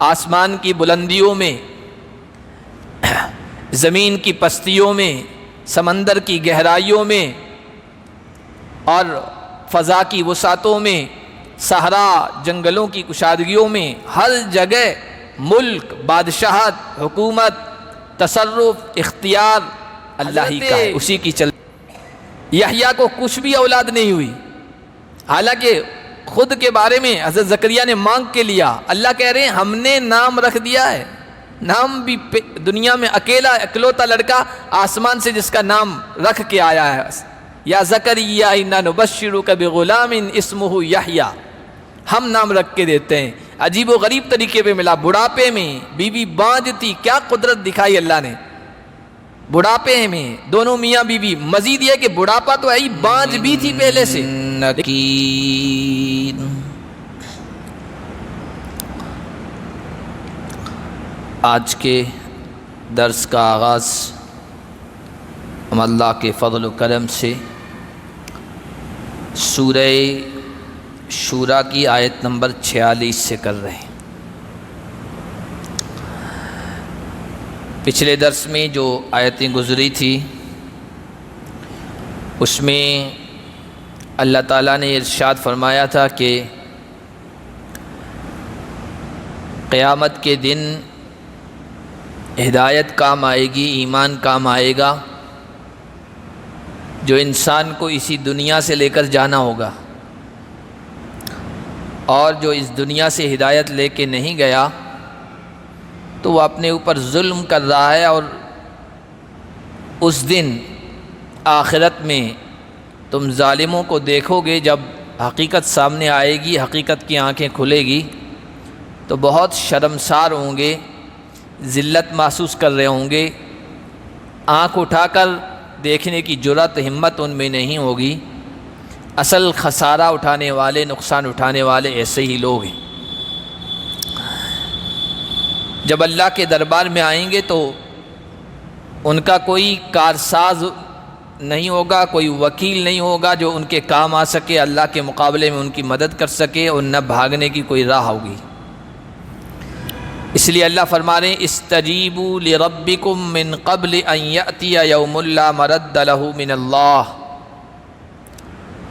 آسمان کی بلندیوں میں، زمین کی پستیوں میں، سمندر کی گہرائیوں میں اور فضا کی وسعتوں میں، صحرا جنگلوں کی کشادگیوں میں، ہر جگہ ملک، بادشاہت، حکومت، تصرف، اختیار اللہ ہی کا ہے، اسی کی چل۔ یحییٰ کو کچھ بھی اولاد نہیں ہوئی، حالانکہ خود کے بارے میں حضرت زکریا نے مانگ کے لیا، اللہ کہہ رہے ہیں ہم نے نام رکھ دیا ہے، نام بھی دنیا میں اکلوتا لڑکا آسمان سے جس کا نام رکھ کے آیا ہے، یا زکریا انا نبشرک بغلام اسمہ یحییٰ، ہم نام رکھ کے دیتے ہیں۔ عجیب و غریب طریقے پہ ملا، بڑھاپے میں بیوی بانجھ تھی، کیا قدرت دکھائی اللہ نے، بڑھاپے میں دونوں میاں بیوی، مزید یہ کہ بڑھاپا تو ہے ہی، بانجھ بھی تھی پہلے سے۔ آج کے درس کا آغاز ہم اللہ کے فضل و کرم سے سورہ شورا کی آیت نمبر 46 سے کر رہے ہیں۔ پچھلے درس میں جو آیتیں گزری تھی اس میں اللہ تعالیٰ نے ارشاد فرمایا تھا کہ قیامت کے دن ہدایت کام آئے گی، ایمان کام آئے گا، جو انسان کو اسی دنیا سے لے کر جانا ہوگا، اور جو اس دنیا سے ہدایت لے کے نہیں گیا تو وہ اپنے اوپر ظلم کر رہا ہے، اور اس دن آخرت میں تم ظالموں کو دیکھو گے جب حقیقت سامنے آئے گی، حقیقت کی آنکھیں کھلے گی تو بہت شرمسار ہوں گے، ذلت محسوس کر رہے ہوں گے، آنکھ اٹھا کر دیکھنے کی جرأت ہمت ان میں نہیں ہوگی۔ اصل خسارہ اٹھانے والے، نقصان اٹھانے والے ایسے ہی لوگ ہیں۔ جب اللہ کے دربار میں آئیں گے تو ان کا کوئی کارساز نہیں ہوگا، کوئی وکیل نہیں ہوگا جو ان کے کام آ سکے، اللہ کے مقابلے میں ان کی مدد کر سکے، اور نہ بھاگنے کی کوئی راہ ہوگی۔ اس لیے اللہ فرما رہے ہیں استجیبوا لربکم من قبل ان یأتی یوم لا مرد لہ من اللہ،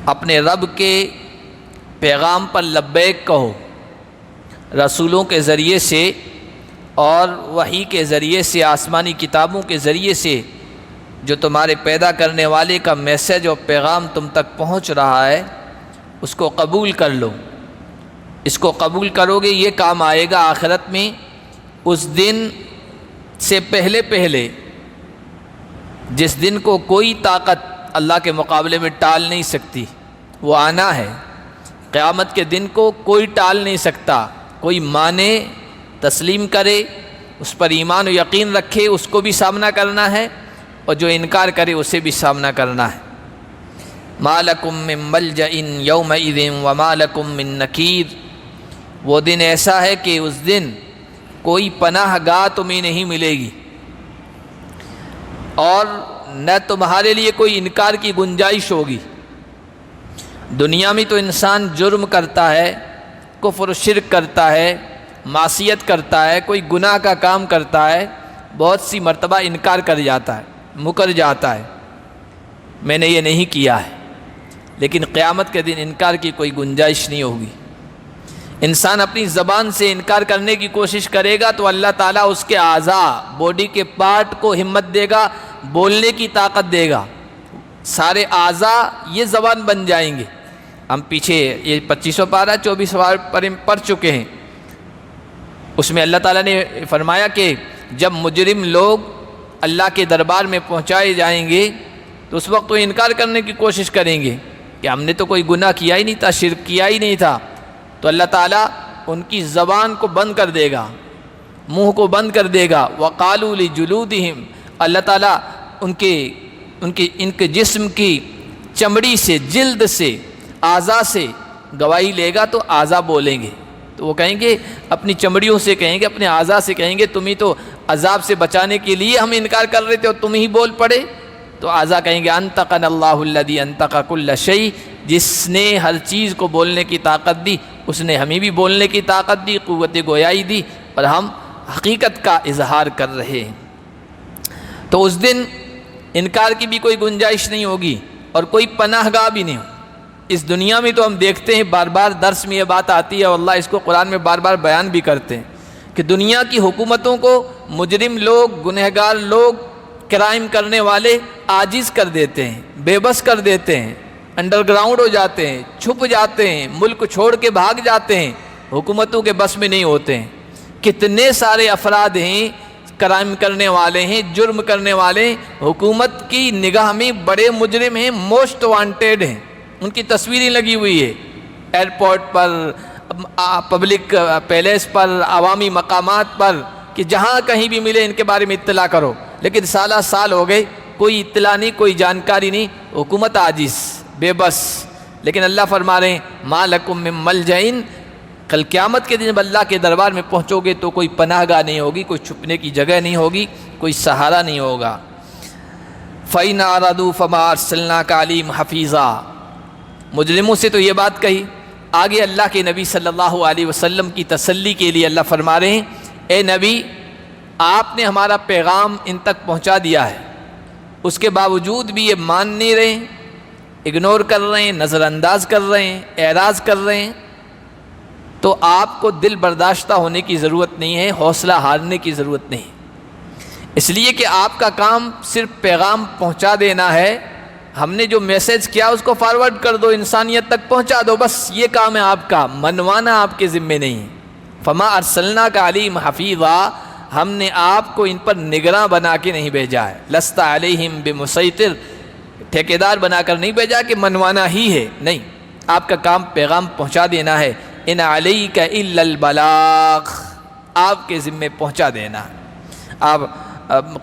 اپنے رب کے پیغام پر لبیک کہو، رسولوں کے ذریعے سے اور وحی کے ذریعے سے، آسمانی کتابوں کے ذریعے سے جو تمہارے پیدا کرنے والے کا میسج اور پیغام تم تک پہنچ رہا ہے اس کو قبول کر لو۔ اس کو قبول کرو گے یہ کام آئے گا آخرت میں، اس دن سے پہلے جس دن کو کوئی طاقت اللہ کے مقابلے میں ٹال نہیں سکتی، وہ آنا ہے۔ قیامت کے دن کو کوئی ٹال نہیں سکتا، کوئی مانے، تسلیم کرے، اس پر ایمان و یقین رکھے، اس کو بھی سامنا کرنا ہے، اور جو انکار کرے اسے بھی سامنا کرنا ہے۔ مَا لَكُم مِّن مَلْجَإٍ يَوْمَئِذٍ وَمَا لَكُم مِّن نَكِيرٍ، وہ دن ایسا ہے کہ اس دن کوئی پناہ گاہ تمہیں نہیں ملے گی، اور نہ تمہارے لیے کوئی انکار کی گنجائش ہوگی۔ دنیا میں تو انسان جرم کرتا ہے، کفر و شرک کرتا ہے، معصیت کرتا ہے، کوئی گناہ کا کام کرتا ہے، بہت سی مرتبہ انکار کر جاتا ہے، مکر جاتا ہے، میں نے یہ نہیں کیا ہے، لیکن قیامت کے دن انکار کی کوئی گنجائش نہیں ہوگی۔ انسان اپنی زبان سے انکار کرنے کی کوشش کرے گا تو اللہ تعالیٰ اس کے اعضاء، باڈی کے پارٹ کو ہمت دے گا، بولنے کی طاقت دے گا، سارے اعضاء یہ زبان بن جائیں گے۔ ہم پیچھے یہ 25 پارہ 24 پڑھ چکے ہیں، اس میں اللہ تعالیٰ نے فرمایا کہ جب مجرم لوگ اللہ کے دربار میں پہنچائے جائیں گے تو اس وقت وہ انکار کرنے کی کوشش کریں گے کہ ہم نے تو کوئی گناہ کیا ہی نہیں تھا، شرک کیا ہی نہیں تھا، تو اللہ تعالیٰ ان کی زبان کو بند کر دے گا، منہ کو بند کر دے گا۔ وَقَالُوا لِجُلُودِهِمْ، اللہ تعالیٰ ان کے جسم کی چمڑی سے، جلد سے، اعضاء سے گواہی لے گا تو اعضاء بولیں گے، تو وہ کہیں گے، اپنی چمڑیوں سے کہیں گے، اپنے اعضاء سے کہیں گے تم ہی تو عذاب سے بچانے کے لیے ہم انکار کر رہے تھے اور تم ہی بول پڑے، تو اعضاء کہیں گے انطقنا اللہ الذی انطق کل شیء، جس نے ہر چیز کو بولنے کی طاقت دی اس نے ہمیں بھی بولنے کی طاقت دی، قوت گویائی دی، اور ہم حقیقت کا اظہار کر رہے ہیں۔ تو اس دن انکار کی بھی کوئی گنجائش نہیں ہوگی اور کوئی پناہ گاہ بھی نہیں ہوگی۔ اس دنیا میں تو ہم دیکھتے ہیں بار بار درس میں یہ بات آتی ہے، واللہ اس کو قرآن میں بار بار بیان بھی کرتے ہیں کہ دنیا کی حکومتوں کو مجرم لوگ، گنہگار لوگ، کرائم کرنے والے عاجز کر دیتے ہیں، بے بس کر دیتے ہیں، انڈر گراؤنڈ ہو جاتے ہیں، چھپ جاتے ہیں، ملک چھوڑ کے بھاگ جاتے ہیں، حکومتوں کے بس میں نہیں ہوتے ہیں۔ کتنے سارے افراد ہیں کرائم کرنے والے ہیں، جرم کرنے والے ہیں، حکومت کی نگاہ میں بڑے مجرم ہیں، موسٹ وانٹیڈ ہیں، ان کی تصویریں لگی ہوئی ہے ایئرپورٹ پر، پبلک پیلیس پر، عوامی مقامات پر، کہ جہاں کہیں بھی ملے ان کے بارے میں اطلاع کرو، لیکن سالہ سال ہو گئے کوئی اطلاع نہیں، کوئی جانکاری نہیں، حکومت عاجز، بے بس۔ لیکن اللہ فرما رہے ہیں ما لکم من ملجئ، کل قیامت کے دن جب اللہ کے دربار میں پہنچو گے تو کوئی پناہ گاہ نہیں ہوگی، کوئی چھپنے کی جگہ نہیں ہوگی، کوئی سہارا نہیں ہوگا۔ فَإِنْ أَعْرَضُوا فَمَا أَرْسَلْنَاكَ عَلَيْهِمْ حَفِيظًا، مجرموں سے تو یہ بات کہی، آگے اللہ کے نبی صلی اللہ علیہ وسلم کی تسلی کے لیے اللہ فرما رہے ہیں اے نبی آپ نے ہمارا پیغام ان تک پہنچا دیا ہے، اس کے باوجود بھی یہ مان نہیں رہے ہیں، اگنور کر رہے ہیں، نظر انداز کر رہے ہیں، اعراض کر رہے ہیں، تو آپ کو دل برداشتہ ہونے کی ضرورت نہیں ہے، حوصلہ ہارنے کی ضرورت نہیں، اس لیے کہ آپ کا کام صرف پیغام پہنچا دینا ہے، ہم نے جو میسج کیا اس کو فارورڈ کر دو، انسانیت تک پہنچا دو، بس یہ کام ہے آپ کا، منوانا آپ کے ذمے نہیں ہے۔ فما ارسلناک علیہم حفیظا، ہم نے آپ کو ان پر نگراں بنا کے نہیں بھیجا ہے، لست علیہم بمسیطر، ٹھیکیدار بنا کر نہیں بھیجا کہ منوانا ہی ہے، نہیں، آپ کا کام پیغام پہنچا دینا ہے۔ ان علیک الا البلاغ، آپ کے ذمے پہنچا دینا۔ اب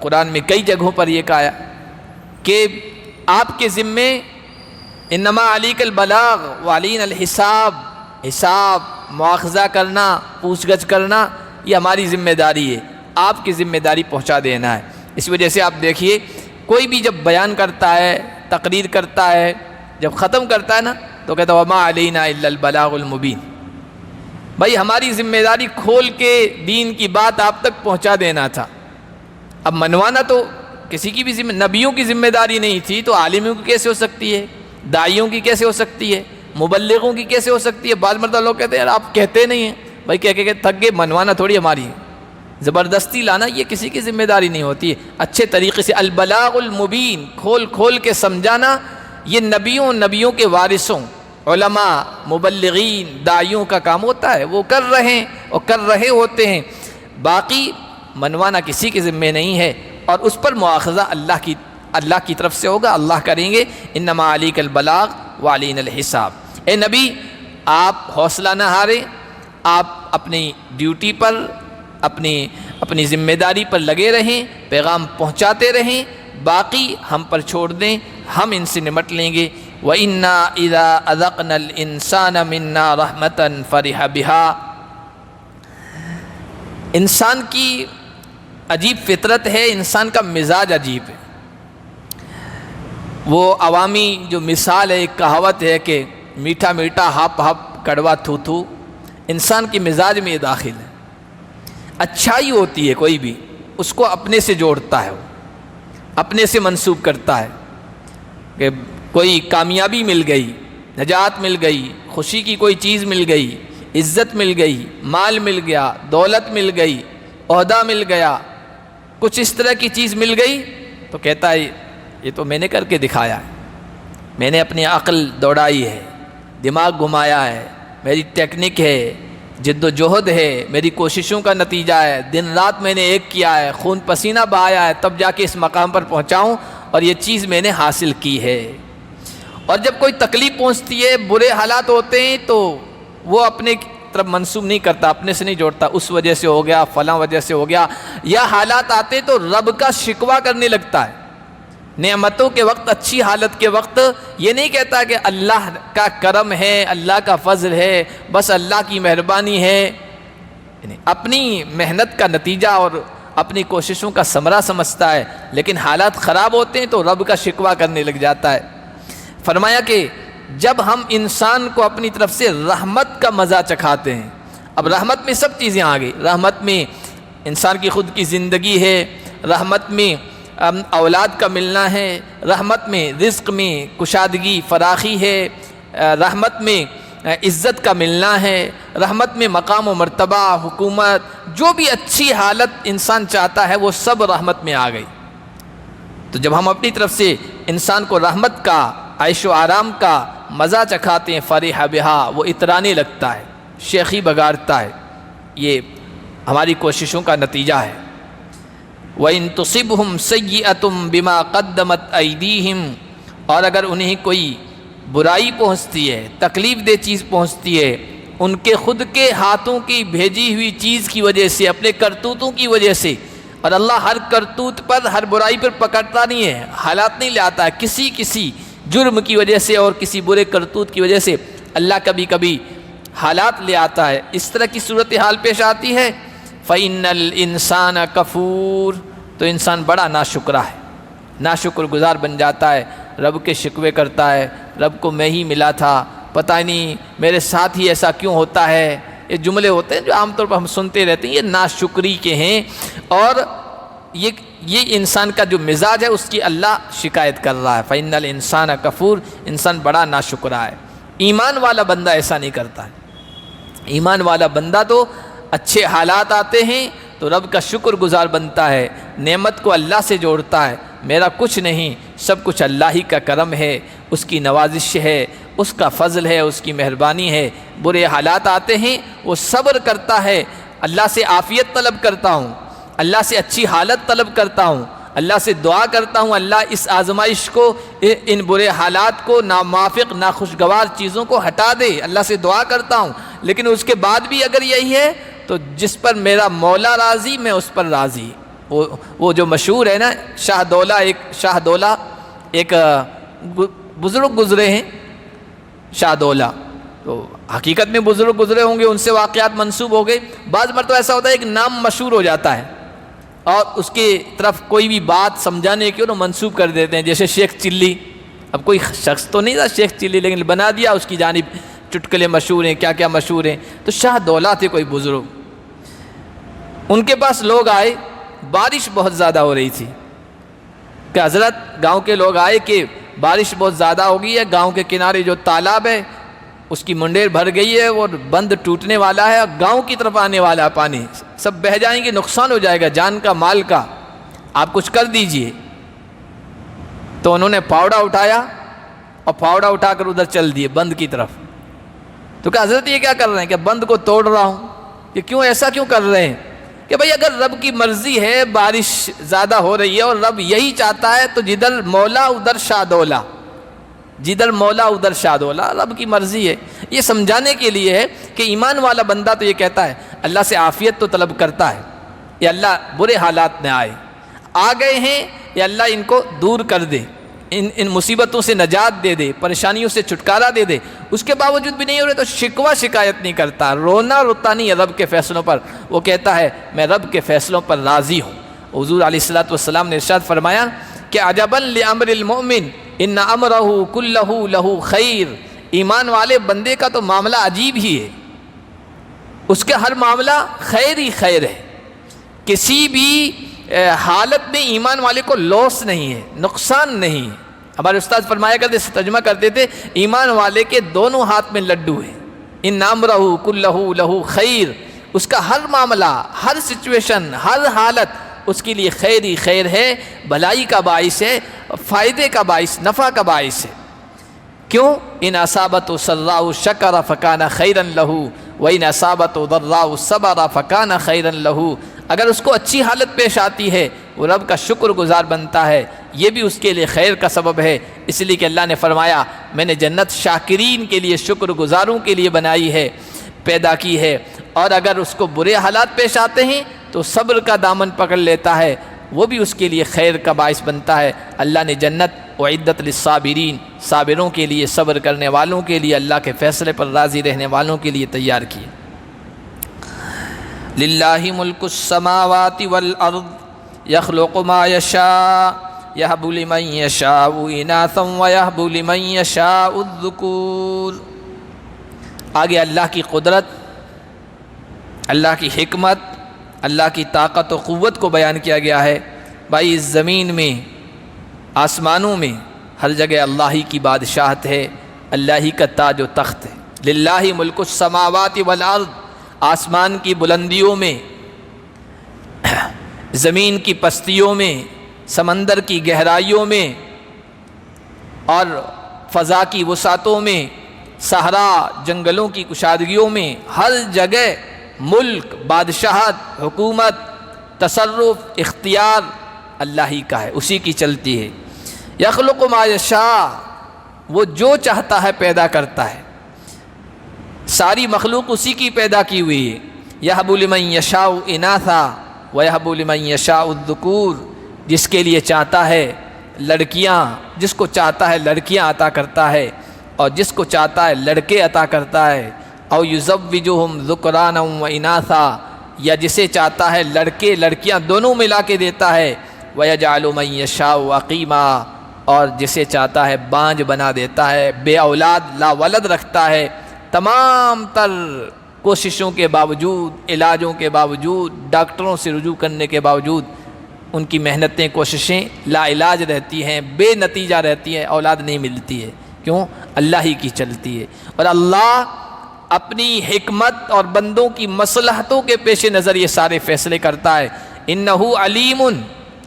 قرآن میں کئی جگہوں پر یہ کہا کہ آپ کے ذمے انما علیک البلاغ وعلینا الحساب، حساب مواخذہ کرنا، پوچھ گچھ کرنا، یہ ہماری ذمہ داری ہے، آپ کی ذمہ داری پہنچا دینا ہے۔ اس وجہ سے آپ دیکھیے کوئی بھی جب بیان کرتا ہے، تقریر کرتا ہے، جب ختم کرتا ہے نا تو کہتا ہے وما علینا الا البلاغ المبین، بھائی ہماری ذمہ داری کھول کے دین کی بات آپ تک پہنچا دینا تھا۔ اب منوانا تو کسی کی بھی نبیوں کی ذمہ داری نہیں تھی، تو عالموں کی کیسے ہو سکتی ہے، داعیوں کی کیسے ہو سکتی ہے، مبلغوں کی کیسے ہو سکتی ہے؟ بعض مرتبہ لوگ کہتے ہیں یار آپ کہتے نہیں ہیں، بھائی کہہ کے تھک گئے، منوانا تھوڑی ہماری ہے، زبردستی لانا یہ کسی کی ذمہ داری نہیں ہوتی ہے، اچھے طریقے سے البلاغ المبین، کھول کھول کے سمجھانا، یہ نبیوں کے وارثوں، علماء، مبلغین، داعیوں کا کام ہوتا ہے، وہ کر رہے ہیں اور کر رہے ہوتے ہیں، باقی منوانا کسی کے ذمہ نہیں ہے، اور اس پر مواخذہ اللہ کی طرف سے ہوگا، اللہ کریں گے۔ انما علیک البلاغ وعلینا الحساب، اے نبی آپ حوصلہ نہ ہاریں، آپ اپنی ڈیوٹی پر، اپنی ذمہ داری پر لگے رہیں، پیغام پہنچاتے رہیں، باقی ہم پر چھوڑ دیں، ہم ان سے نمٹ لیں گے۔ وَإِنَّا إِذَا أَذَقْنَا الْإِنسَانَ مِنَّا رَحْمَةً فَرِحَ بِهَا، انسان کی عجیب فطرت ہے، انسان کا مزاج عجیب ہے۔ وہ عوامی جو مثال ہے، ایک کہاوت ہے کہ میٹھا میٹھا ہپ ہپ کڑوا تھو تھو، انسان کی مزاج میں یہ داخل ہے۔ اچھائی ہوتی ہے کوئی بھی، اس کو اپنے سے جوڑتا ہے، وہ اپنے سے منسوب کرتا ہے کہ کوئی کامیابی مل گئی، نجات مل گئی، خوشی کی کوئی چیز مل گئی، عزت مل گئی، مال مل گیا، دولت مل گئی، عہدہ مل گیا، کچھ اس طرح کی چیز مل گئی تو کہتا ہے یہ تو میں نے کر کے دکھایا ہے، میں نے اپنی عقل دوڑائی ہے، دماغ گھمایا ہے، میری ٹیکنک ہے، جد و جہد ہے، میری کوششوں کا نتیجہ ہے، دن رات میں نے ایک کیا ہے، خون پسینہ بہایا ہے، تب جا کے اس مقام پر پہنچاؤں، اور یہ چیز میں نے حاصل کی ہے۔ اور جب کوئی تکلیف پہنچتی ہے، برے حالات ہوتے ہیں، تو وہ اپنے طرف منسوب نہیں کرتا، اپنے سے نہیں جوڑتا، اس وجہ سے ہو گیا، فلاں وجہ سے ہو گیا، یا حالات آتے تو رب کا شکوہ کرنے لگتا ہے۔ نعمتوں کے وقت، اچھی حالت کے وقت یہ نہیں کہتا کہ اللہ کا کرم ہے، اللہ کا فضل ہے، بس اللہ کی مہربانی ہے، اپنی محنت کا نتیجہ اور اپنی کوششوں کا ثمرہ سمجھتا ہے، لیکن حالات خراب ہوتے ہیں تو رب کا شکوہ کرنے لگ جاتا ہے۔ فرمایا کہ جب ہم انسان کو اپنی طرف سے رحمت کا مزہ چکھاتے ہیں، اب رحمت میں سب چیزیں آ گئی، رحمت میں انسان کی خود کی زندگی ہے، رحمت میں اولاد کا ملنا ہے، رحمت میں رزق میں کشادگی فراخی ہے، رحمت میں عزت کا ملنا ہے، رحمت میں مقام و مرتبہ، حکومت، جو بھی اچھی حالت انسان چاہتا ہے وہ سب رحمت میں آ گئی۔ تو جب ہم اپنی طرف سے انسان کو رحمت کا، عیش و آرام کا مزہ چکھاتے ہیں، فرح بہا، وہ اترانے لگتا ہے، شیخی بگاڑتا ہے، یہ ہماری کوششوں کا نتیجہ ہے۔ وَإِن تُصِبْهُمْ سَيِّئَةٌ بِمَا قَدَّمَتْ أَيْدِيهِمْ، اور اگر انہیں کوئی برائی پہنچتی ہے، تکلیف دہ چیز پہنچتی ہے ان کے خود کے ہاتھوں کی بھیجی ہوئی چیز کی وجہ سے، اپنے کرتوتوں کی وجہ سے، اور اللہ ہر کرتوت پر، ہر برائی پر پکڑتا نہیں ہے، حالات نہیں لاتا ہے، کسی جرم کی وجہ سے اور کسی برے کرتوت کی وجہ سے اللہ کبھی کبھی حالات لے آتا ہے، اس طرح کی صورتحال پیش آتی ہے، فَإِنَّ الْإِنسَانَ كَفُورٌ، تو انسان بڑا ناشکرا ہے، ناشکر گزار بن جاتا ہے، رب کے شکوے کرتا ہے، رب کو میں ہی ملا تھا، پتہ نہیں میرے ساتھ ہی ایسا کیوں ہوتا ہے، یہ جملے ہوتے ہیں جو عام طور پر ہم سنتے رہتے ہیں، یہ ناشکری کے ہیں، اور یہ انسان کا جو مزاج ہے اس کی اللہ شکایت کر رہا ہے۔ فَإِنَّ الْإِنسَانَ كَفُورٌ، انسان بڑا ناشکرا ہے۔ ایمان والا بندہ ایسا نہیں کرتا ہے، ایمان والا بندہ تو اچھے حالات آتے ہیں تو رب کا شکر گزار بنتا ہے، نعمت کو اللہ سے جوڑتا ہے، میرا کچھ نہیں، سب کچھ اللہ ہی کا کرم ہے، اس کی نوازش ہے، اس کا فضل ہے، اس کی مہربانی ہے۔ برے حالات آتے ہیں وہ صبر کرتا ہے، اللہ سے عافیت طلب کرتا ہوں، اللہ سے اچھی حالت طلب کرتا ہوں، اللہ سے دعا کرتا ہوں اللہ اس آزمائش کو، ان برے حالات کو، ناموافق ناخوشگوار چیزوں کو ہٹا دے، اللہ سے دعا کرتا ہوں، لیکن اس کے بعد بھی اگر یہی ہے تو جس پر میرا مولا راضی میں اس پر راضی۔ وہ جو مشہور ہے نا شاہ دولہ ایک بزرگ گزرے ہیں، شاہ دولہ، تو حقیقت میں بزرگ گزرے ہوں گے، ان سے واقعات منسوب ہو گئے، بعض مرتبہ ایسا ہوتا ہے ایک نام مشہور ہو جاتا ہے اور اس کی طرف کوئی بھی بات سمجھانے کی انہوں منسوب کر دیتے ہیں، جیسے شیخ چلی، اب کوئی شخص تو نہیں تھا شیخ چلی لیکن بنا دیا اس کی جانب، چٹکلے مشہور ہیں، کیا کیا مشہور ہیں۔ تو شاہ دولہ تھے کوئی بزرگ، ان کے پاس لوگ آئے، بارش بہت زیادہ ہو رہی تھی کہ حضرت گاؤں کے لوگ آئے کہ بارش بہت زیادہ ہو گئی ہے، گاؤں کے کنارے جو تالاب ہے اس کی منڈیر بھر گئی ہے اور بند ٹوٹنے والا ہے، گاؤں کی طرف آنے والا ہے پانی، سب بہہ جائیں گے، نقصان ہو جائے گا جان کا مال کا، آپ کچھ کر دیجئے۔ تو انہوں نے پھاوڑا اٹھایا اور پھاوڑا اٹھا کر ادھر چل دیے بند کی طرف۔ تو کہ حضرت یہ کیا کر رہے ہیں کہ بند کو توڑ رہا ہوں، کہ کیوں ایسا کیوں کر رہے ہیں؟ کہ بھئی اگر رب کی مرضی ہے بارش زیادہ ہو رہی ہے اور رب یہی چاہتا ہے تو جدھر مولا ادھر شاہ دولہ، جدھر مولا ادھر شاہ دولہ، رب کی مرضی ہے۔ یہ سمجھانے کے لیے ہے کہ ایمان والا بندہ تو یہ کہتا ہے اللہ سے عافیت تو طلب کرتا ہے، یا اللہ برے حالات میں آ گئے ہیں، یا اللہ ان کو دور کر دے، ان مصیبتوں سے نجات دے دے، پریشانیوں سے چھٹکارا دے دے، اس کے باوجود بھی نہیں ہو رہے تو شکوہ شکایت نہیں کرتا، رونا روتا نہیں ہے رب کے فیصلوں پر، وہ کہتا ہے میں رب کے فیصلوں پر راضی ہوں۔ حضور علیہ الصلوۃ والسلام نے ارشاد فرمایا کہ عجبا لامر المؤمن ان امرہ کلہ لہ خیر، ایمان والے بندے کا تو معاملہ عجیب ہی ہے، اس کا ہر معاملہ خیر ہی خیر ہے، کسی بھی حالت میں ایمان والے کو لوس نہیں ہے، نقصان نہیں ہے۔ ہمارے استاد فرمایا کرتے، ترجمہ کرتے تھے، ایمان والے کے دونوں ہاتھ میں لڈو ہیں، ان امرہ کلہ لہ خیر، اس کا ہر معاملہ، ہر سچویشن، ہر حالت اس کے لیے خیر ہی خیر ہے، بھلائی کا باعث ہے، فائدے کا باعث، نفع کا باعث ہے۔ کیوں؟ ان اصابت سراء شکر فکان خیرا لہ وان اصابت ضراء صبر فکان خیرا لہ، اگر اس کو اچھی حالت پیش آتی ہے وہ رب کا شکر گزار بنتا ہے، یہ بھی اس کے لیے خیر کا سبب ہے، اس لیے کہ اللہ نے فرمایا میں نے جنت شاکرین کے لیے، شکر گزاروں کے لیے بنائی ہے، پیدا کی ہے، اور اگر اس کو برے حالات پیش آتے ہیں تو صبر کا دامن پکڑ لیتا ہے، وہ بھی اس کے لیے خیر کا باعث بنتا ہے۔ اللہ نے جنت اعدت للصابرین، صابروں کے لیے، صبر کرنے والوں کے لیے، اللہ کے فیصلے پر راضی رہنے والوں کے لیے تیار کی۔ للہ ملک السماوات والارض یخلق ما یشاء یہب لمن یشاء اناثا ویہب لمن یشاء الذکور۔ آگے اللہ کی قدرت اللہ کی حکمت، اللہ کی طاقت و قوت کو بیان کیا گیا ہے۔ بھائی اس زمین میں، آسمانوں میں ہر جگہ اللہ ہی کی بادشاہت ہے، اللہ ہی کا تاج و تخت ہے۔ للہ ملک السماوات والارض، آسمان کی بلندیوں میں، زمین کی پستیوں میں، سمندر کی گہرائیوں میں اور فضا کی وسعتوں میں، صحرا جنگلوں کی کشادگیوں میں، ہر جگہ ملک، بادشاہت، حکومت، تصرف، اختیار اللہ ہی کا ہے، اسی کی چلتی ہے۔ یخلق ما یشاء، وہ جو چاہتا ہے پیدا کرتا ہے، ساری مخلوق اسی کی پیدا کی ہوئی ہے۔ یہب لمن یشاء اناثا ویہب لمن یشاء الذکور، جس کے لیے چاہتا ہے لڑکیاں، جس کو چاہتا ہے لڑکیاں عطا کرتا ہے، اور جس کو چاہتا ہے لڑکے عطا کرتا ہے۔ او یزوجہم ذکرانا و اناثا، یا جسے چاہتا ہے لڑکے لڑکیاں دونوں ملا کے دیتا ہے۔ ویجعل من یشاء عقیما، اور جسے چاہتا ہے بانجھ بنا دیتا ہے، بے اولاد لا ولد رکھتا ہے۔ تمام تر کوششوں کے باوجود، علاجوں کے باوجود، ڈاکٹروں سے رجوع کرنے کے باوجود، ان کی محنتیں، کوششیں لا علاج رہتی ہیں، بے نتیجہ رہتی ہیں، اولاد نہیں ملتی ہے۔ کیوں؟ اللہ ہی کی چلتی ہے۔ اور اللہ اپنی حکمت اور بندوں کی مصلحتوں کے پیش نظر یہ سارے فیصلے کرتا ہے۔ انہ علیم،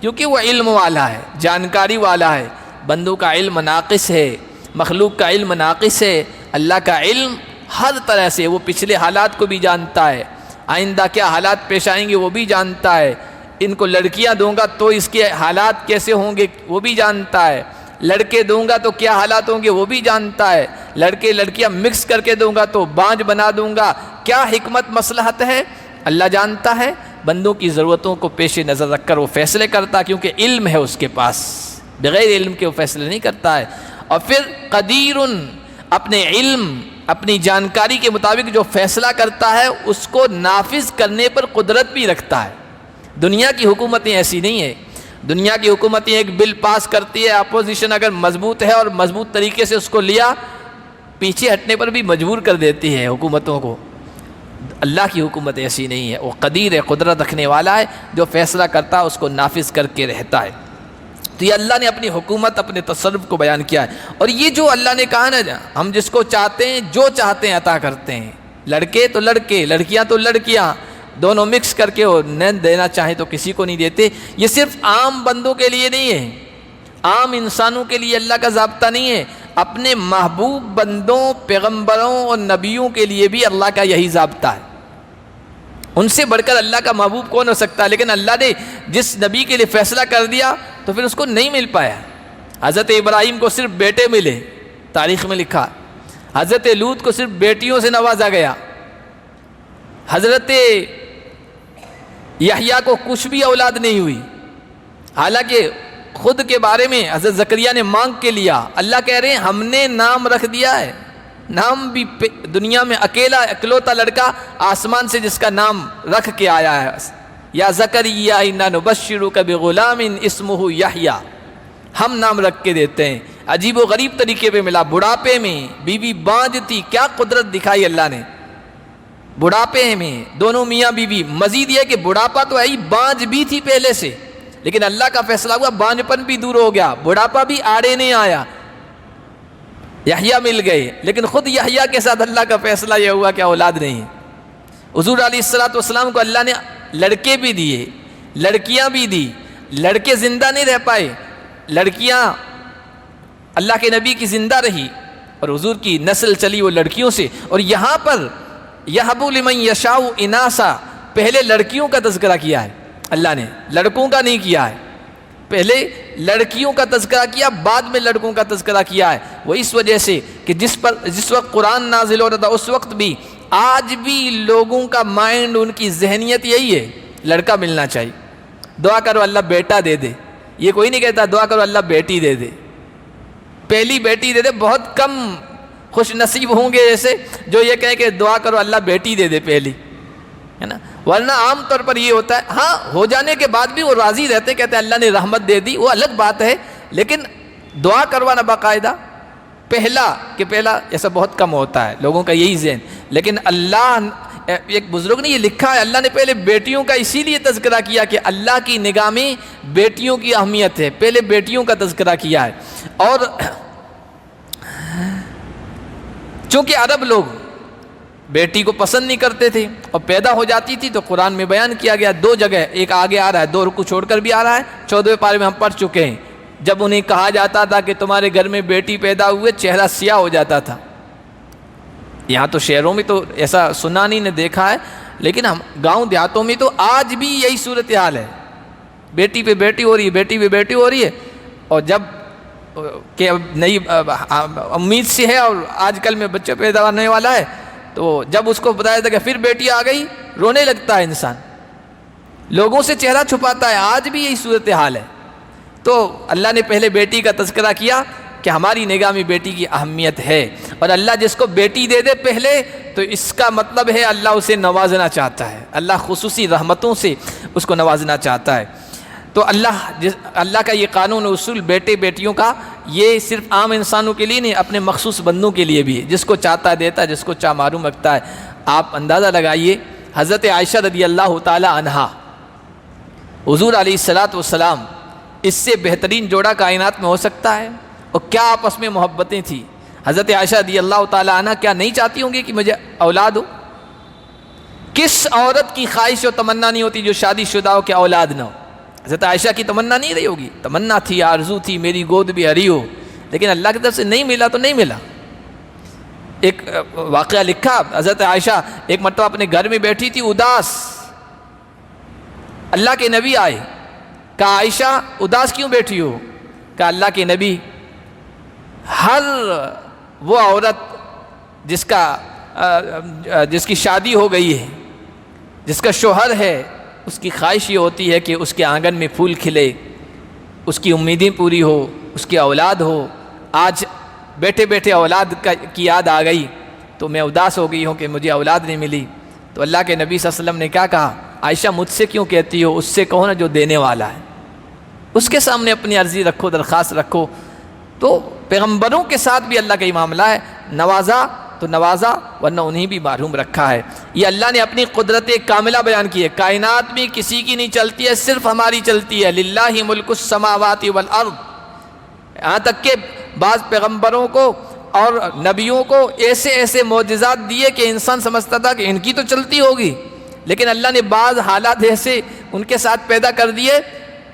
کیونکہ وہ علم والا ہے، جانکاری والا ہے۔ بندوں کا علم ناقص ہے، مخلوق کا علم ناقص ہے، اللہ کا علم ہر طرح سے، وہ پچھلے حالات کو بھی جانتا ہے، آئندہ کیا حالات پیش آئیں گے وہ بھی جانتا ہے۔ ان کو لڑکیاں دوں گا تو اس کے حالات کیسے ہوں گے وہ بھی جانتا ہے، لڑکے دوں گا تو کیا حالات ہوں گے وہ بھی جانتا ہے، لڑکے لڑکیاں مکس کر کے دوں گا تو بانجھ بنا دوں گا، کیا حکمت مصلحت ہے اللہ جانتا ہے۔ بندوں کی ضرورتوں کو پیش نظر رکھ کر وہ فیصلے کرتا، کیونکہ علم ہے اس کے پاس، بغیر علم کے وہ فیصلے نہیں کرتا ہے۔ اور پھر قدیر، اپنے علم، اپنی جانکاری کے مطابق جو فیصلہ کرتا ہے اس کو نافذ کرنے پر قدرت بھی رکھتا ہے۔ دنیا کی حکومتیں ایسی نہیں ہیں۔ دنیا کی حکومتیں ایک بل پاس کرتی ہے، اپوزیشن اگر مضبوط ہے اور مضبوط طریقے سے اس کو لیا، پیچھے ہٹنے پر بھی مجبور کر دیتی ہے حکومتوں کو۔ اللہ کی حکومت ایسی نہیں ہے، وہ قدیر ہے، قدرت رکھنے والا ہے، جو فیصلہ کرتا ہے اس کو نافذ کر کے رہتا ہے۔ تو یہ اللہ نے اپنی حکومت، اپنے تصرف کو بیان کیا ہے۔ اور یہ جو اللہ نے کہا نا، ہم جس کو چاہتے ہیں، جو چاہتے ہیں عطا کرتے ہیں، لڑکے تو لڑکے، لڑکیاں تو لڑکیاں، دونوں مکس کر کے وہ نہ دینا چاہیں تو کسی کو نہیں دیتے۔ یہ صرف عام بندوں کے لیے نہیں ہے، عام انسانوں کے لیے اللہ کا ضابطہ نہیں ہے، اپنے محبوب بندوں، پیغمبروں اور نبیوں کے لیے بھی اللہ کا یہی ضابطہ ہے۔ ان سے بڑھ کر اللہ کا محبوب کون ہو سکتا ہے؟ لیکن اللہ نے جس نبی کے لیے فیصلہ کر دیا تو پھر اس کو نہیں مل پایا۔ حضرت ابراہیم کو صرف بیٹے ملے، تاریخ میں لکھا۔ حضرت لوط کو صرف بیٹیوں سے نوازا گیا۔ حضرت یحییٰ کو کچھ بھی اولاد نہیں ہوئی، حالانکہ خود کے بارے میں حضرت زکریا نے مانگ کے لیا۔ اللہ کہہ رہے ہیں ہم نے نام رکھ دیا ہے، نام بھی دنیا میں اکلوتا لڑکا آسمان سے جس کا نام رکھ کے آیا ہے، یا زکریا انا نبشرک بغلام اسمہ یحییٰ، ہم نام رکھ کے دیتے ہیں۔ عجیب و غریب طریقے پہ ملا، بڑھاپے میں، بیوی بانجھ تھی، کیا قدرت دکھائی اللہ نے بڑھاپے میں، دونوں میاں بیوی۔ مزید یہ کہ بڑھاپا تو ہے ہی، بانجھ بھی تھی پہلے سے، لیکن اللہ کا فیصلہ ہوا، بانجھ پن بھی دور ہو گیا، بڑھاپا بھی آڑے نہیں آیا، یحییٰ مل گئے۔ لیکن خود یحییٰ کے ساتھ اللہ کا فیصلہ یہ ہوا کہ اولاد نہیں ہے۔ حضور علیہ السلام کو اللہ نے لڑکے بھی دیے، لڑکیاں بھی دی، لڑکے زندہ نہیں رہ پائے، لڑکیاں اللہ کے نبی کی زندہ رہی اور حضور کی نسل چلی وہ لڑکیوں سے۔ اور یہاں پر یہب لمن یشاء اناسا، پہلے لڑکیوں کا تذکرہ کیا ہے اللہ نے، لڑکوں کا نہیں کیا ہے۔ پہلے لڑکیوں کا تذکرہ کیا، بعد میں لڑکوں کا تذکرہ کیا ہے۔ وہ اس وجہ سے کہ جس وقت قرآن نازل ہو رہا تھا اس وقت بھی، آج بھی لوگوں کا مائنڈ، ان کی ذہنیت یہی ہے، لڑکا ملنا چاہیے، دعا کرو اللہ بیٹا دے دے۔ یہ کوئی نہیں کہتا دعا کرو اللہ بیٹی دے دے، پہلی بیٹی دے دے۔ بہت کم خوش نصیب ہوں گے ایسے جو یہ کہیں کہ دعا کرو اللہ بیٹی دے دے پہلی، ہے نا، ورنہ عام طور پر یہ ہوتا ہے۔ ہاں ہو جانے کے بعد بھی وہ راضی رہتے، کہتے ہیں اللہ نے رحمت دے دی، وہ الگ بات ہے، لیکن دعا کروانا باقاعدہ پہلا ایسا بہت کم ہوتا ہے، لوگوں کا یہی ذہن۔ لیکن اللہ ایک بزرگ نے یہ لکھا ہے، اللہ نے پہلے بیٹیوں کا اسی لیے تذکرہ کیا کہ اللہ کی نگاہ میں بیٹیوں کی اہمیت ہے، پہلے بیٹیوں کا تذکرہ کیا ہے۔ اور چونکہ عرب لوگ بیٹی کو پسند نہیں کرتے تھے اور پیدا ہو جاتی تھی، تو قرآن میں بیان کیا گیا 2 جگہ، ایک آگے آ رہا ہے، 2 رکوع چھوڑ کر بھی آ رہا ہے، 14ویں پارے میں ہم پڑھ چکے ہیں، جب انہیں کہا جاتا تھا کہ تمہارے گھر میں بیٹی پیدا ہوئے، چہرہ سیاہ ہو جاتا تھا۔ یہاں تو شہروں میں تو ایسا سنا نہیں نے دیکھا ہے، لیکن ہم گاؤں دیہاتوں میں تو آج بھی یہی صورتحال ہے، بیٹی پہ بیٹی ہو رہی ہے، بیٹی پہ بیٹی ہو رہی ہے، اور جب کہ نئی امید سے ہے اور آج کل میں بچہ پیدا ہونے والا ہے، تو جب اس کو بتایا جاتا کہ پھر بیٹی آ گئی، رونے لگتا ہے انسان، لوگوں سے چہرہ چھپاتا ہے، آج بھی یہی صورتحال ہے۔ تو اللہ نے پہلے بیٹی کا تذکرہ کیا کہ ہماری نگاہ میں بیٹی کی اہمیت ہے، اور اللہ جس کو بیٹی دے دے پہلے، تو اس کا مطلب ہے اللہ اسے نوازنا چاہتا ہے، اللہ خصوصی رحمتوں سے اس کو نوازنا چاہتا ہے۔ تو اللہ کا یہ قانون اصول بیٹے بیٹیوں کا، یہ صرف عام انسانوں کے لیے نہیں، اپنے مخصوص بندوں کے لیے بھی ہے، جس کو چاہتا ہے دیتا ہے، جس کو چاہ معروم رکھتا ہے۔ آپ اندازہ لگائیے، حضرت عائشہ رضی اللہ تعالی عنہا، حضور علیہ الصلاۃ والسلام، اس سے بہترین جوڑا کائنات میں ہو سکتا ہے؟ اور کیا آپس میں محبتیں تھیں۔ حضرت عائشہ رضی اللہ تعالی عنہ کیا نہیں چاہتی ہوں گی کہ مجھے اولاد ہو؟ کس عورت کی خواہش و تمنا نہیں ہوتی جو شادی شدہ ہو کہ اولاد نہ ہو؟ حضرت عائشہ کی تمنا نہیں رہی ہوگی، تمنا تھی، آرزو تھی میری گود بھی ہری ہو، لیکن اللہ کی طرف سے نہیں ملا تو نہیں ملا۔ ایک واقعہ لکھا، حضرت عائشہ ایک مرتبہ اپنے گھر میں بیٹھی تھی اداس، اللہ کے نبی آئے، کہا عائشہ اداس کیوں بیٹھی ہو؟ کہا اللہ کے نبی، ہر وہ عورت جس کی شادی ہو گئی ہے، جس کا شوہر ہے، اس کی خواہش یہ ہوتی ہے کہ اس کے آنگن میں پھول کھلے، اس کی امیدیں پوری ہو، اس کی اولاد ہو۔ آج بیٹھے بیٹھے اولاد کی یاد آ گئی تو میں اداس ہو گئی ہوں کہ مجھے اولاد نہیں ملی۔ تو اللہ کے نبی صلی اللہ علیہ وسلم نے کیا کہا؟ عائشہ مجھ سے کیوں کہتی ہو؟ اس سے کہو نا جو دینے والا ہے، اس کے سامنے اپنی عرضی رکھو، درخواست رکھو۔ تو پیغمبروں کے ساتھ بھی اللہ کا یہ معاملہ ہے، نوازا تو نوازا، ورنہ انہیں بھی محروم رکھا ہے۔ یہ اللہ نے اپنی قدرت کاملہ بیان کی ہے، کائنات میں کسی کی نہیں چلتی ہے، صرف ہماری چلتی ہے۔ للہ ملک السماوات والارض، یہاں تک کہ بعض پیغمبروں کو اور نبیوں کو ایسے ایسے معجزات دیے کہ انسان سمجھتا تھا کہ ان کی تو چلتی ہوگی، لیکن اللہ نے بعض حالات ایسے ان کے ساتھ پیدا کر دیے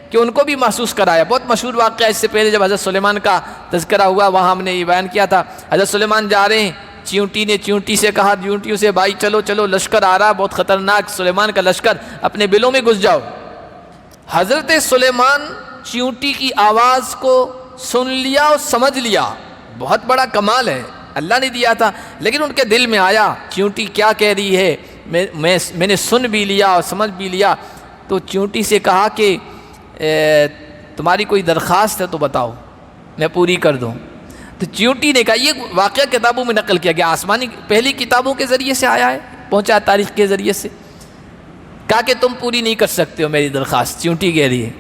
کہ ان کو بھی محسوس کرایا۔ بہت مشہور واقعہ، اس سے پہلے جب حضرت سلیمان کا تذکرہ ہوا وہاں ہم نے یہ بیان کیا تھا، حضرت سلیمان جا رہے ہیں، چیونٹی نے چیونٹی سے کہا، چیونٹیوں سے بھائی چلو چلو لشکر آ رہا بہت خطرناک، سلیمان کا لشکر، اپنے بلوں میں گھس جاؤ۔ حضرت سلیمان چیونٹی کی آواز کو سن لیا اور سمجھ لیا، بہت بڑا کمال ہے، اللہ نے دیا تھا، لیکن ان کے دل میں آیا چیونٹی کیا کہہ رہی ہے، میں نے سن بھی لیا اور سمجھ بھی لیا۔ تو چیونٹی سے کہا کہ تمہاری کوئی درخواست ہے تو بتاؤ میں پوری کر دوں۔ تو چیونٹی نے کہا، یہ واقعہ کتابوں میں نقل کیا گیا، آسمانی پہلی کتابوں کے ذریعے سے آیا ہے، پہنچا تاریخ کے ذریعے سے، کہا کہ تم پوری نہیں کر سکتے ہو میری درخواست۔ چیونٹی کہہ رہی ہے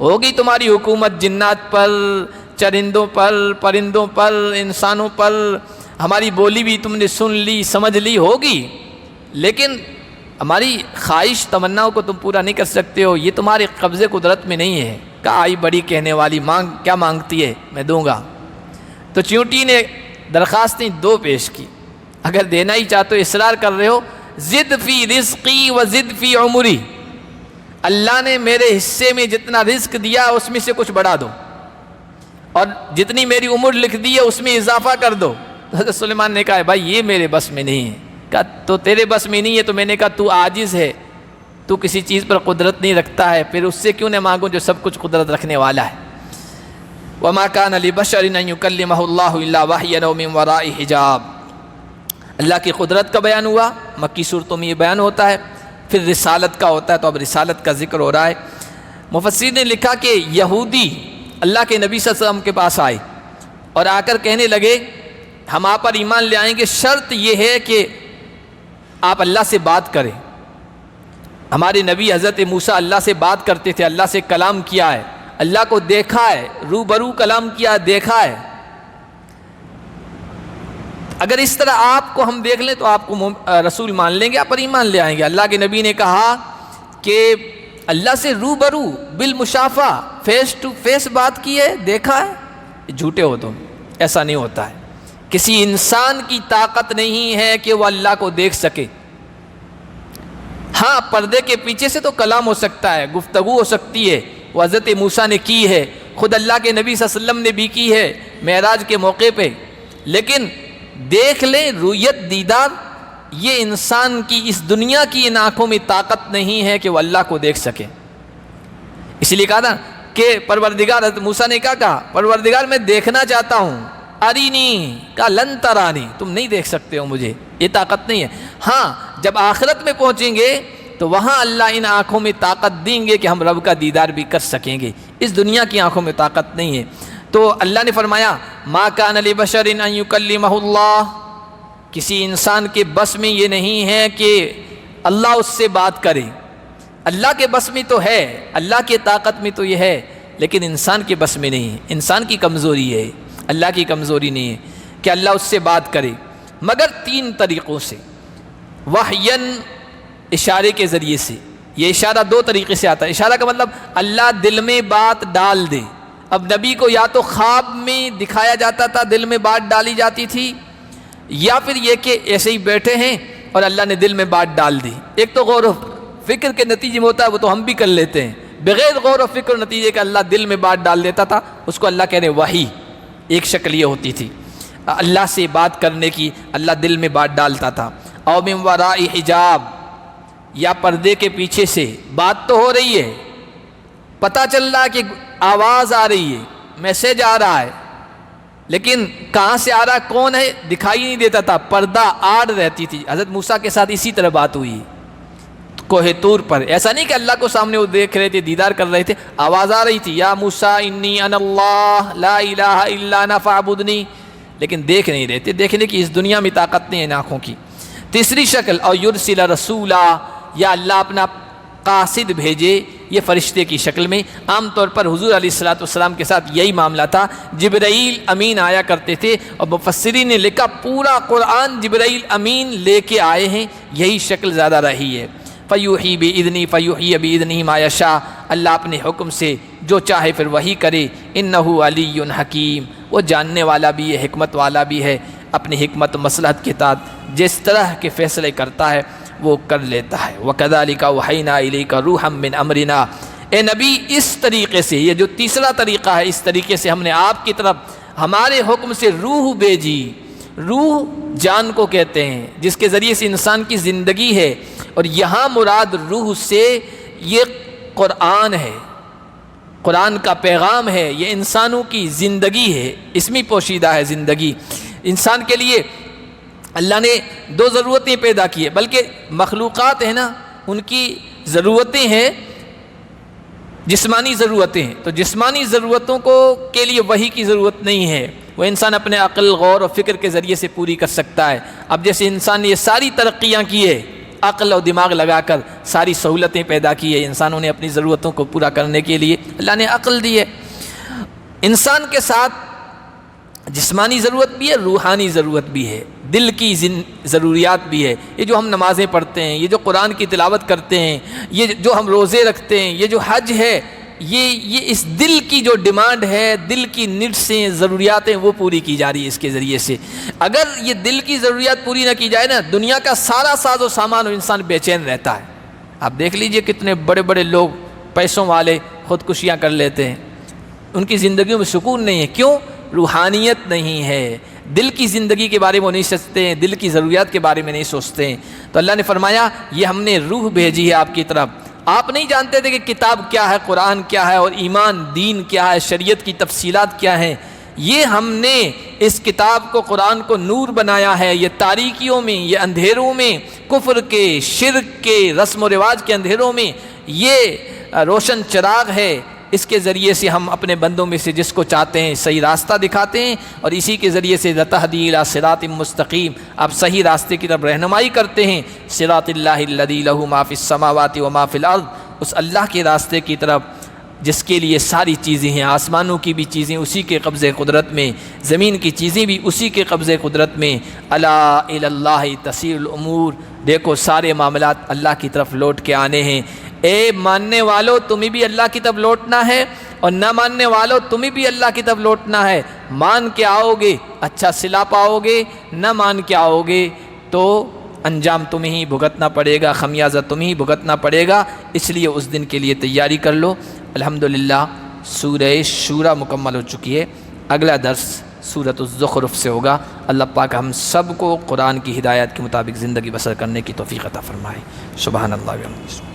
ہوگی تمہاری حکومت جنات پر، چرندوں پر، پرندوں پر، انسانوں پر، ہماری بولی بھی تم نے سن لی سمجھ لی ہوگی، لیکن ہماری خواہش تمناؤں کو تم پورا نہیں کر سکتے ہو، یہ تمہارے قبضے قدرت میں نہیں ہے۔ کہا آئی بڑی کہنے والی، مانگ کیا مانگتی ہے میں دوں گا۔ تو چیونٹی نے درخواستیں 2 پیش کی، اگر دینا ہی چاہتے ہو، اصرار کر رہے ہو، زد فی رزقی و زد فی عمری، اللہ نے میرے حصے میں جتنا رزق دیا اس میں سے کچھ بڑھا دو، اور جتنی میری عمر لکھ دی ہے اس میں اضافہ کر دو۔ حضرت سلیمان نے کہا بھائی یہ میرے بس میں نہیں ہے۔ کہا تو تیرے بس میں نہیں ہے تو میں نے کہا تو عاجز ہے، تو کسی چیز پر قدرت نہیں رکھتا ہے، پھر اس سے کیوں نہ مانگوں جو سب کچھ قدرت رکھنے والا ہے۔ وما كان لبشر ان يكلمه الله الا وحيا او من وراء حجاب، اللہ کی قدرت کا بیان ہوا، مکی صورتوں میں یہ بیان ہوتا ہے، پھر رسالت کا ہوتا ہے، تو اب رسالت کا ذکر ہو رہا ہے۔ مفسرین نے لکھا کہ یہودی اللہ کے نبی صلی اللہ علیہ وسلم کے پاس آئے اور آ کر کہنے لگے ہم آپ پر ایمان لے آئیں گے، شرط یہ ہے کہ آپ اللہ سے بات کریں۔ ہمارے نبی حضرت موسیٰ اللہ سے بات کرتے تھے، اللہ سے کلام کیا ہے، اللہ کو دیکھا ہے، روبرو کلام کیا ہے، دیکھا ہے۔ اگر اس طرح آپ کو ہم دیکھ لیں تو آپ کو رسول مان لیں گے، آپ پر ایمان لے آئیں گے۔ اللہ کے نبی نے کہا کہ اللہ سے روبرو بالمشافہ، فیس ٹو فیس بات کی ہے، دیکھا ہے، جھوٹے ہو تم، ایسا نہیں ہوتا ہے۔ کسی انسان کی طاقت نہیں ہے کہ وہ اللہ کو دیکھ سکے۔ ہاں پردے کے پیچھے سے تو کلام ہو سکتا ہے، گفتگو ہو سکتی ہے، وہ حضرت موسیٰ نے کی ہے، خود اللہ کے نبی صلی اللہ علیہ وسلم نے بھی کی ہے معراج کے موقع پہ، لیکن دیکھ لیں رؤیت دیدار، یہ انسان کی اس دنیا کی ان آنکھوں میں طاقت نہیں ہے کہ وہ اللہ کو دیکھ سکے۔ اس لیے کہا نا کہ پروردگار، حضرت موسیٰ نے کیا کہا؟ پروردگار میں دیکھنا چاہتا ہوں، ارینی، کہا لن ترانی، تم نہیں دیکھ سکتے ہو مجھے، یہ طاقت نہیں ہے۔ ہاں جب آخرت میں پہنچیں گے تو وہاں اللہ ان آنکھوں میں طاقت دیں گے کہ ہم رب کا دیدار بھی کر سکیں گے، اس دنیا کی آنکھوں میں طاقت نہیں ہے۔ تو اللہ نے فرمایا ما کان لبشر ان یکلمہ اللہ، کسی انسان کے بس میں یہ نہیں ہے کہ اللہ اس سے بات کرے۔ اللہ کے بس میں تو ہے، اللہ کی طاقت میں تو یہ ہے، لیکن انسان کے بس میں نہیں ہے، انسان کی کمزوری ہے، اللہ کی کمزوری نہیں ہے کہ اللہ اس سے بات کرے، مگر 3 طریقوں سے، وحین، اشارے کے ذریعے سے۔ یہ اشارہ 2 طریقے سے آتا ہے۔ اشارہ کا مطلب اللہ دل میں بات ڈال دے۔ اب نبی کو یا تو خواب میں دکھایا جاتا تھا، دل میں بات ڈالی جاتی تھی، یا پھر یہ کہ ایسے ہی بیٹھے ہیں اور اللہ نے دل میں بات ڈال دی۔ ایک تو غور و فکر کے نتیجے میں ہوتا ہے، وہ تو ہم بھی کر لیتے ہیں، بغیر غور و فکر نتیجے کا اللہ دل میں بات ڈال دیتا تھا، اس کو اللہ کہہ رہے وحی۔ ایک شکل یہ ہوتی تھی اللہ سے بات کرنے کی، اللہ دل میں بات ڈالتا تھا۔ او من وراء حجاب، یا پردے کے پیچھے سے بات تو ہو رہی ہے، پتہ چل رہا ہے کہ آواز آ رہی ہے، میسج آ رہا ہے، لیکن کہاں سے آ رہا ہے، کون ہے، دکھائی نہیں دیتا تھا، پردہ آڑ رہتی تھی۔ حضرت موسیٰ کے ساتھ اسی طرح بات ہوئی کوہ طور پر۔ ایسا نہیں کہ اللہ کو سامنے وہ دیکھ رہے تھے، دیدار کر رہے تھے، آواز آ رہی تھی یا موسیٰ انی انا اللہ لا الہ الا انا فاعبدنی، لیکن دیکھ نہیں رہے تھے۔ دیکھنے کی اس دنیا میں طاقت نہیں ہے ان آنکھوں کی۔ تیسری شکل، او یرسل رسولا، یا اللہ اپنا قاصد بھیجے، یہ فرشتے کی شکل میں۔ عام طور پر حضور علیہ السلام کے ساتھ یہی معاملہ تھا، جبرائیل امین آیا کرتے تھے، اور مفسرین نے لکھا پورا قرآن جبرائیل امین لے کے آئے ہیں، یہی شکل زیادہ رہی ہے۔ فیوحی بِإِذْنِهِ فیوحی بِإِذْنِهِ مَا یشاء، اللہ اپنے حکم سے جو چاہے پھر وحی کرے۔ انہ علی حکیم، وہ جاننے والا بھی ہے، حکمت والا بھی ہے، اپنی حکمت و مصلحت کے تحت جس طرح کے فیصلے کرتا ہے وہ کر لیتا ہے۔ وَكَذَلِكَ أَوْحَيْنَا إِلَيْكَ رُوحًا مِّنْ أَمْرِنَا، اے نبی اس طریقے سے، یہ جو تیسرا طریقہ ہے، اس طریقے سے ہم نے آپ کی طرف ہمارے حکم سے روح بھیجی۔ روح جان کو کہتے ہیں، جس کے ذریعے سے انسان کی زندگی ہے، اور یہاں مراد روح سے یہ قرآن ہے، قرآن کا پیغام ہے، یہ انسانوں کی زندگی ہے، اس میں پوشیدہ ہے زندگی۔ انسان کے لیے اللہ نے 2 ضرورتیں پیدا کی ہے، بلکہ مخلوقات ہیں نا، ان کی ضرورتیں ہیں، جسمانی ضرورتیں ہیں، تو جسمانی ضرورتوں کے لیے وحی کی ضرورت نہیں ہے، وہ انسان اپنے عقل، غور و فکر کے ذریعے سے پوری کر سکتا ہے۔ اب جیسے انسان نے یہ ساری ترقیاں کی ہے، عقل اور دماغ لگا کر ساری سہولتیں پیدا کی ہے انسانوں نے اپنی ضرورتوں کو پورا کرنے کے لیے، اللہ نے عقل دی ہے۔ انسان کے ساتھ جسمانی ضرورت بھی ہے، روحانی ضرورت بھی ہے، دل کی ضروریات بھی ہے۔ یہ جو ہم نمازیں پڑھتے ہیں، یہ جو قرآن کی تلاوت کرتے ہیں، یہ جو ہم روزے رکھتے ہیں، یہ جو حج ہے، یہ اس دل کی جو ڈیمانڈ ہے، دل کی نیڈسیں، ضروریات ہیں، وہ پوری کی جا رہی ہے اس کے ذریعے سے۔ اگر یہ دل کی ضروریات پوری نہ کی جائے نا، دنیا کا سارا ساز و سامان و انسان بے چین رہتا ہے۔ آپ دیکھ لیجئے کتنے بڑے بڑے لوگ، پیسوں والے، خودکشیاں کر لیتے ہیں، ان کی زندگیوں میں سکون نہیں ہے۔ کیوں؟ روحانیت نہیں ہے، دل کی زندگی کے بارے میں وہ نہیں سوچتے ہیں، دل کی ضروریات کے بارے میں نہیں سوچتے ہیں۔ تو اللہ نے فرمایا یہ ہم نے روح بھیجی ہے آپ کی طرف۔ آپ نہیں جانتے تھے کہ کتاب کیا ہے، قرآن کیا ہے، اور ایمان دین کیا ہے، شریعت کی تفصیلات کیا ہیں۔ یہ ہم نے اس کتاب کو، قرآن کو نور بنایا ہے، یہ تاریکیوں میں، یہ اندھیروں میں، کفر کے، شرک کے، رسم و رواج کے اندھیروں میں یہ روشن چراغ ہے۔ اس کے ذریعے سے ہم اپنے بندوں میں سے جس کو چاہتے ہیں صحیح راستہ دکھاتے ہیں، اور اسی کے ذریعے سے لتہدی الی صراط مستقیم، آپ صحیح راستے کی طرف رہنمائی کرتے ہیں۔ صراط اللہ الذی لہ ما فی السماوات و ما فی الارض، اس اللہ کے راستے کی طرف جس کے لیے ساری چیزیں ہیں، آسمانوں کی بھی چیزیں اسی کے قبضہ قدرت میں، زمین کی چیزیں بھی اسی کے قبضہ قدرت میں۔ الا الی اللہ تسیر الامور، دیکھو سارے معاملات اللہ کی طرف لوٹ کے آنے ہیں۔ اے ماننے والو تمہیں بھی اللہ کی طرف لوٹنا ہے، اور نہ ماننے والو تمہیں بھی اللہ کی طرف لوٹنا ہے۔ مان کے آؤ گے اچھا صلہ پاؤ گے، نہ مان کے آؤ گے تو انجام تمہیں ہی بھگتنا پڑے گا، خمیازہ تمہیں ہی بھگتنا پڑے گا۔ اس لیے اس دن کے لیے تیاری کر لو۔ الحمدللہ سورہ شورى مکمل ہو چکی ہے، اگلا درس سورۃ الزخرف سے ہوگا۔ اللہ پاک ہم سب کو قرآن کی ہدایات کے مطابق زندگی بسر کرنے کی توفیق عطا فرمائے۔ سبحان اللہ و بحمدہ۔